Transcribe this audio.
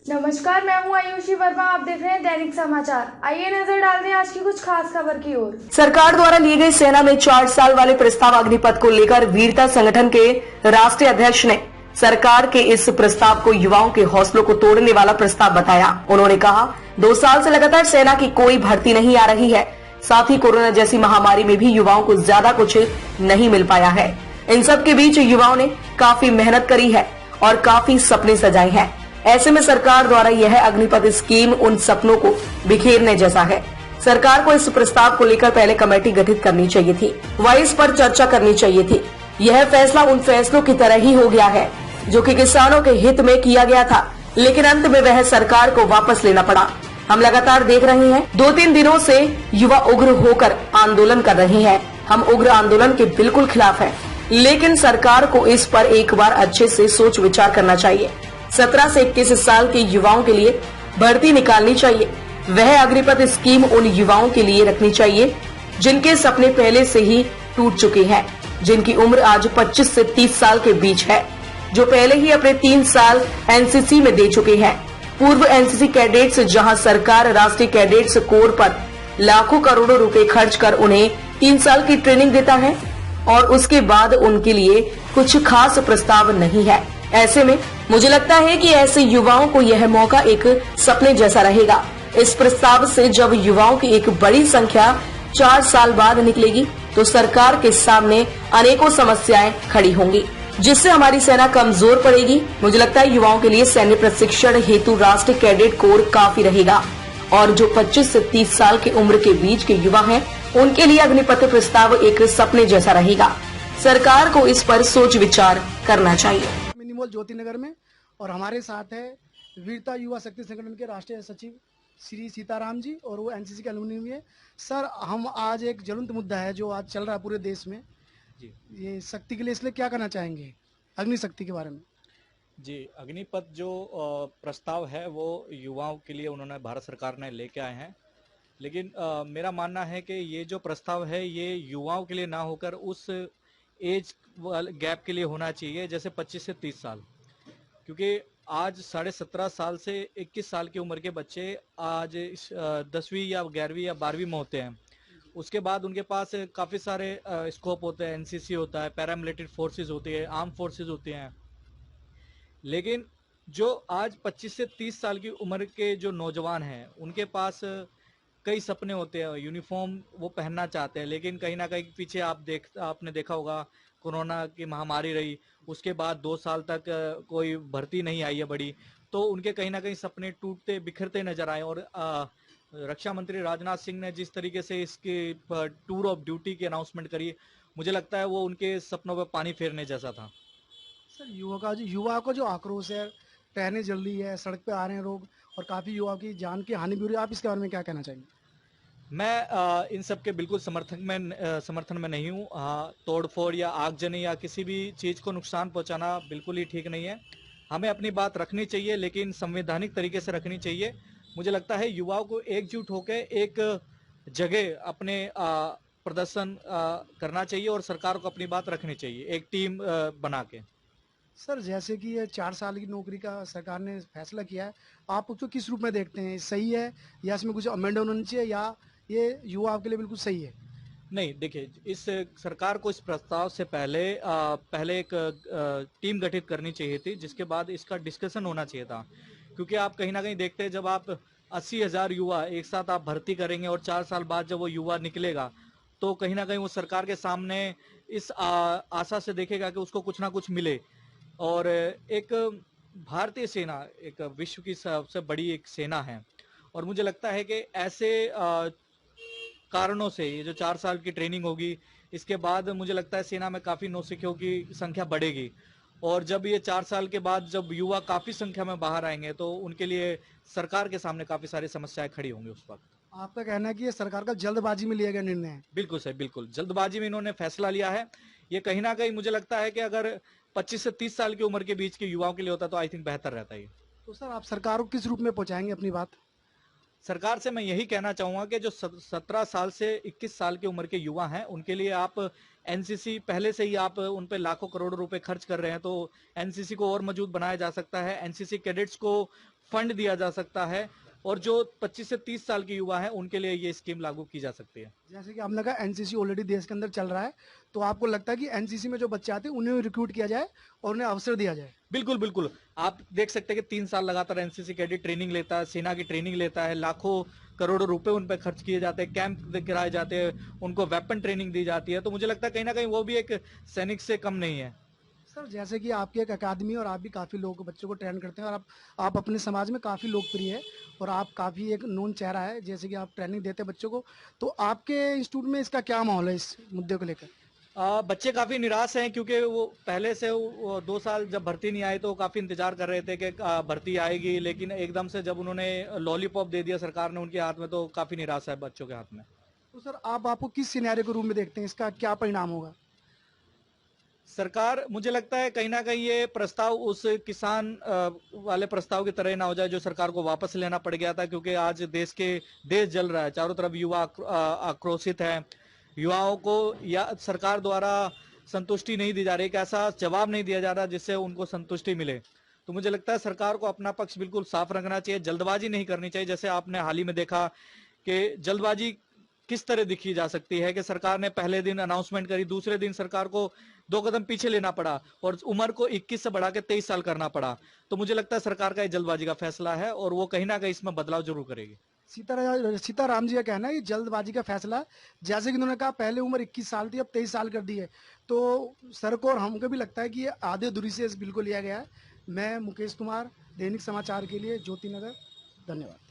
नमस्कार, मैं हूं आयुषी वर्मा। आप देख रहे हैं दैनिक समाचार। आइए नजर डालते हैं आज की कुछ खास खबर की ओर। सरकार द्वारा लिए गए सेना में 4 साल वाले प्रस्ताव अग्निपथ को लेकर वीरता संगठन के राष्ट्रीय अध्यक्ष ने सरकार के इस प्रस्ताव को युवाओं के हौसलों को तोड़ने वाला प्रस्ताव बताया। उन्होंने कहा, 2 साल से लगातार सेना की कोई भर्ती नहीं आ रही है। साथ ही कोरोना जैसी महामारी में भी युवाओं को ज्यादा कुछ नहीं मिल पाया है। इन सब के बीच युवाओं ने काफी मेहनत करी है और काफी सपने सजाए हैं। ऐसे में सरकार द्वारा यह अग्निपथ स्कीम उन सपनों को बिखेरने जैसा है। सरकार को इस प्रस्ताव को लेकर पहले कमेटी गठित करनी चाहिए थी, वह इस पर चर्चा करनी चाहिए थी। यह फैसला उन फैसलों की तरह ही हो गया है जो कि किसानों के हित में किया गया था, लेकिन अंत में वह सरकार को वापस लेना पड़ा। हम लगातार देख रहे हैं 2-3 दिनों से युवा उग्र होकर आंदोलन कर रहे हैं। हम उग्र आंदोलन के बिल्कुल खिलाफ हैं, लेकिन सरकार को इस पर एक बार अच्छे से सोच विचार करना चाहिए। 17 से 21 साल के युवाओं के लिए भर्ती निकालनी चाहिए। वह अग्निपथ स्कीम उन युवाओं के लिए रखनी चाहिए जिनके सपने पहले से ही टूट चुके हैं, जिनकी उम्र आज 25 से 30 साल के बीच है, जो पहले ही अपने 3 साल एनसीसी में दे चुके हैं। पूर्व एनसीसी कैडेट्स, जहां सरकार राष्ट्रीय कैडेट्स कोर पर लाखों करोड़ों रुपए खर्च कर उन्हें 3 साल की ट्रेनिंग देता है और उसके बाद उनके लिए कुछ खास प्रस्ताव नहीं है। ऐसे में मुझे लगता है कि ऐसे युवाओं को यह मौका एक सपने जैसा रहेगा। इस प्रस्ताव से जब युवाओं की एक बड़ी संख्या 4 साल बाद निकलेगी तो सरकार के सामने अनेकों समस्याएं खड़ी होंगी, जिससे हमारी सेना कमजोर पड़ेगी। मुझे लगता है युवाओं के लिए सैन्य प्रशिक्षण हेतु राष्ट्रीय कैडेट कोर काफी रहेगा और जो 25 से 30 साल की उम्र के बीच के युवा हैं, उनके लिए अग्निपथ प्रस्ताव एक सपने जैसा रहेगा। सरकार को इस पर सोच विचार करना चाहिए। मिनिमोल ज्योति नगर में, और हमारे साथ है वीरता युवा शक्ति संगठन के राष्ट्रीय सचिव श्री सीताराम जी, और वो एनसीसी के अलुमनी भी है। सर, हम आज एक ज्वलंत मुद्दा है जो आज चल रहा है पूरे देश में जी, ये शक्ति के लिए, इसलिए क्या करना चाहेंगे अग्नि शक्ति के बारे में? जी, अग्निपथ जो प्रस्ताव है वो युवाओं के लिए उन्होंने भारत सरकार ने लेके आए हैं, लेकिन मेरा मानना है कि ये जो प्रस्ताव है ये युवाओं के लिए ना होकर उस एज गैप के लिए होना चाहिए, जैसे 25 से 30 साल, क्योंकि आज 17.5 साल से 21 साल की उम्र के बच्चे आज 10वीं या 11वीं या 12वीं में होते हैं। उसके बाद उनके पास काफ़ी सारे स्कोप होते हैं, एनसीसी होता है, पैरामिलिट्री फोर्सेस होती है, आर्म फोर्सेस होती हैं। लेकिन जो आज 25 से 30 साल की उम्र के जो नौजवान हैं, उनके पास कई सपने होते हैं, यूनिफॉर्म वो पहनना चाहते हैं, लेकिन कहीं ना कहीं पीछे आपने देखा होगा कोरोना की महामारी रही, उसके बाद 2 साल तक कोई भर्ती नहीं आई है बड़ी, तो उनके कहीं ना कहीं सपने टूटते बिखरते नजर आए। और रक्षा मंत्री राजनाथ सिंह ने जिस तरीके से इसके टूर ऑफ ड्यूटी की अनाउंसमेंट करी, मुझे लगता है वो उनके सपनों पर पानी फेरने जैसा था। सर, युवा का जो आक्रोश है, ट्रेनें जल रही है, सड़क पे आ रहे हैं लोग, और काफ़ी युवाओं की जान की हानि भी हो रही है, आप इसके बारे में क्या कहना चाहेंगे? मैं इन सब के बिल्कुल समर्थन में नहीं हूँ। तोड़फोड़ या आगजनी या किसी भी चीज़ को नुकसान पहुँचाना बिल्कुल ही ठीक नहीं है। हमें अपनी बात रखनी चाहिए, लेकिन संवैधानिक तरीके से रखनी चाहिए। मुझे लगता है युवाओं को एकजुट होकर एक जगह अपने प्रदर्शन करना चाहिए और सरकार को अपनी बात रखनी चाहिए, एक टीम बना के। सर, जैसे कि ये 4 साल की नौकरी का सरकार ने फैसला किया है, आप उसको किस रूप में देखते हैं? सही है या इसमें कुछ अमेंडमेंट होनी चाहिए, या ये युवाओं के लिए बिल्कुल सही है? नहीं, देखिए, इस सरकार को इस प्रस्ताव से पहले एक टीम गठित करनी चाहिए थी, जिसके बाद इसका डिस्कशन होना चाहिए था। क्योंकि आप कहीं ना कहीं देखते हैं, जब आप 80,000 युवा एक साथ आप भर्ती करेंगे और 4 साल बाद जब वो युवा निकलेगा, तो कहीं ना कहीं वो सरकार के सामने इस आशा से देखेगा कि उसको कुछ ना कुछ मिले। और एक भारतीय सेना एक विश्व की सबसे बड़ी एक सेना है, और मुझे लगता है कि ऐसे कारणों से ये जो 4 साल की ट्रेनिंग होगी, इसके बाद मुझे लगता है सेना में काफ़ी नौसिखियों की संख्या बढ़ेगी। और जब ये 4 साल के बाद जब युवा काफ़ी संख्या में बाहर आएंगे, तो उनके लिए सरकार के सामने काफ़ी सारी समस्याएं खड़ी होंगी उस वक्त। आपका कहना है कि ये सरकार का जल्दबाजी में लिया गया निर्णय है? बिल्कुल सही, बिल्कुल जल्दबाजी में इन्होंने फैसला लिया है। ये कहीं ना कहीं मुझे लगता है कि अगर 25 से 30 साल की उम्र के बीच के युवाओं के लिए होता तो आई थिंक बेहतर रहता है। तो सर, आप सरकार को किस रूप में पहुंचाएंगे अपनी बात? सरकार से मैं यही कहना चाहूँगा कि जो 17 साल से 21 साल की उम्र के युवा हैं, उनके लिए आप एनसीसी पहले से ही आप उन पे लाखों करोड़ों रुपए खर्च कर रहे हैं, तो एनसीसी को और मजबूत बनाया जा सकता है। एनसीसी कैडेट्स को फंड दिया जा सकता है और जो 25 से 30 साल के युवा हैं उनके लिए ये स्कीम लागू की जा सकती है। जैसे कि आपने कहा एनसीसी ऑलरेडी देश के अंदर चल रहा है, तो आपको लगता है कि एनसीसी में जो बच्चे आते हैं उन्हें रिक्रूट किया जाए और उन्हें अवसर दिया जाए? बिल्कुल बिल्कुल, आप देख सकते हैं कि 3 साल लगातार एनसीसी कैडेट ट्रेनिंग लेता है, सेना की ट्रेनिंग लेता है, लाखों करोड़ों रुपए उन पर खर्च किए जाते हैं, कैंप कराए जाते हैं, उनको वेपन ट्रेनिंग दी जाती है। तो मुझे लगता है कहीं ना कहीं वो भी एक सैनिक से कम नहीं है। सर, जैसे कि आपकी एक अकादमी और आप भी काफ़ी लोग बच्चों को ट्रेन करते हैं और आप अपने समाज में काफ़ी लोकप्रिय है और आप काफ़ी एक नोन चेहरा है, जैसे कि आप ट्रेनिंग देते हैं बच्चों को, तो आपके इंस्टीट्यूट में इसका क्या माहौल है इस मुद्दे को लेकर? बच्चे काफी निराश हैं क्योंकि वो पहले से 2 साल जब भर्ती नहीं आई तो काफी इंतजार कर रहे थे कि भर्ती आएगी, लेकिन एकदम से जब उन्होंने लॉलीपॉप दे दिया सरकार ने उनके हाथ में, तो काफी निराशा है बच्चों के हाथ में। तो सर, आपको किस सिनेरियो के रूप में देखते हैं, इसका क्या परिणाम होगा? सरकार, मुझे लगता है कहीं ना कहीं ये प्रस्ताव उस किसान वाले प्रस्ताव की तरह ना हो जाए जो सरकार को वापस लेना पड़ गया था, क्योंकि आज देश जल रहा है, चारों तरफ युवा आक्रोशित है, युवाओं को या सरकार द्वारा संतुष्टि नहीं दी जा रही, एक ऐसा जवाब नहीं दिया जा रहा जिससे उनको संतुष्टि मिले। तो मुझे लगता है सरकार को अपना पक्ष बिल्कुल साफ रखना चाहिए, जल्दबाजी नहीं करनी चाहिए। जैसे आपने हाल ही में देखा कि जल्दबाजी किस तरह दिखी जा सकती है कि सरकार ने पहले दिन अनाउंसमेंट करी, दूसरे दिन सरकार को 2 कदम पीछे लेना पड़ा और उम्र को 21 से बढ़ा के 23 साल करना पड़ा। तो मुझे लगता है सरकार का ये जल्दबाजी का फैसला है और वो कहीं ना कहीं इसमें बदलाव जरूर करेगी। सीताराम जी का कहना है कि जल्दबाजी का फैसला, जैसे कि उन्होंने कहा पहले उम्र 21 साल थी, अब 23 साल कर दी है, तो सर को और हमको भी लगता है कि ये आधे अधूरी से इस बिल को लिया गया है। मैं मुकेश कुमार, दैनिक समाचार के लिए, ज्योति नगर, धन्यवाद।